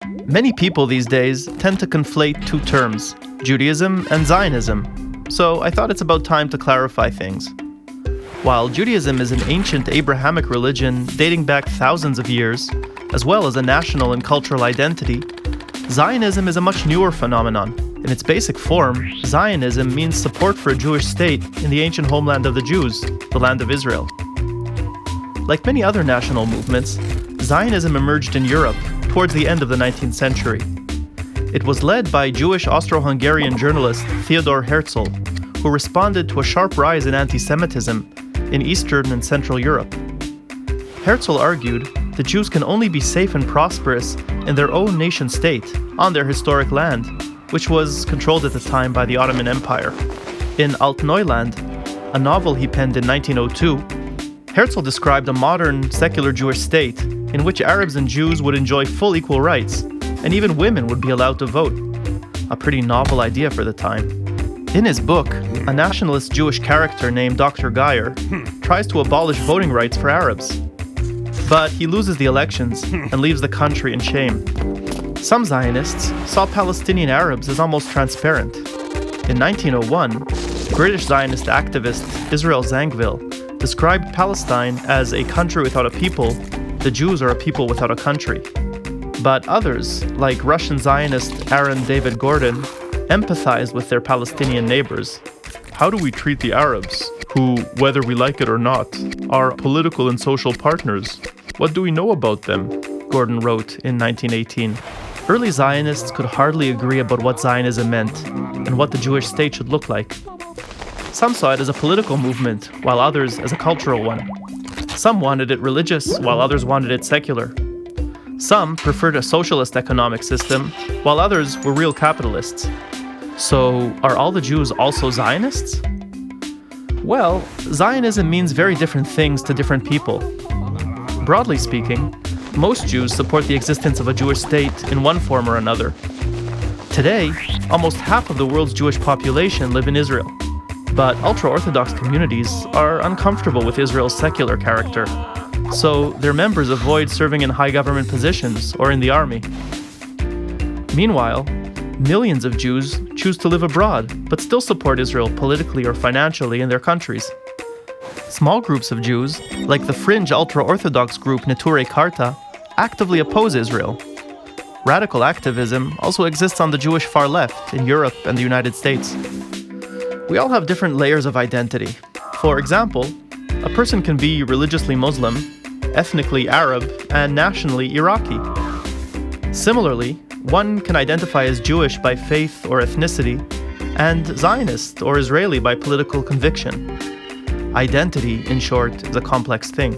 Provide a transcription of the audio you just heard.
Many people these days tend to conflate two terms, Judaism and Zionism, so I thought it's about time to clarify things. While Judaism is an ancient Abrahamic religion dating back thousands of years, as well as a national and cultural identity, Zionism is a much newer phenomenon. In its basic form, Zionism means support for a Jewish state in the ancient homeland of the Jews, the land of Israel. Like many other national movements, Zionism emerged in Europe towards the end of the 19th century. It was led by Jewish Austro-Hungarian journalist Theodor Herzl, who responded to a sharp rise in anti-Semitism in Eastern and Central Europe. Herzl argued that Jews can only be safe and prosperous in their own nation-state, on their historic land, which was controlled at the time by the Ottoman Empire. In Alt-Neuland, a novel he penned in 1902, Herzl described a modern, secular Jewish state in which Arabs and Jews would enjoy full equal rights, and even women would be allowed to vote. A pretty novel idea for the time. In his book, a nationalist Jewish character named Dr. Geyer tries to abolish voting rights for Arabs. But he loses the elections and leaves the country in shame. Some Zionists saw Palestinian Arabs as almost transparent. In 1901, British Zionist activist Israel Zangwill described Palestine as a country without a people. The Jews are a people without a country. But others, like Russian Zionist Aaron David Gordon, empathized with their Palestinian neighbors. How do we treat the Arabs, who, whether we like it or not, are political and social partners? What do we know about them? Gordon wrote in 1918. Early Zionists could hardly agree about what Zionism meant and what the Jewish state should look like. Some saw it as a political movement, while others as a cultural one. Some wanted it religious, while others wanted it secular. Some preferred a socialist economic system, while others were real capitalists. So, are all the Jews also Zionists? Well, Zionism means very different things to different people. Broadly speaking, most Jews support the existence of a Jewish state in one form or another. Today, almost half of the world's Jewish population live in Israel, but ultra-Orthodox communities are uncomfortable with Israel's secular character, so their members avoid serving in high government positions or in the army. Meanwhile, millions of Jews choose to live abroad, but still support Israel politically or financially in their countries. Small groups of Jews, like the fringe ultra-Orthodox group Neturei Karta, actively oppose Israel. Radical activism also exists on the Jewish far left in Europe and the United States. We all have different layers of identity. For example, a person can be religiously Muslim, ethnically Arab, and nationally Iraqi. Similarly, one can identify as Jewish by faith or ethnicity, and Zionist or Israeli by political conviction. Identity, in short, is a complex thing.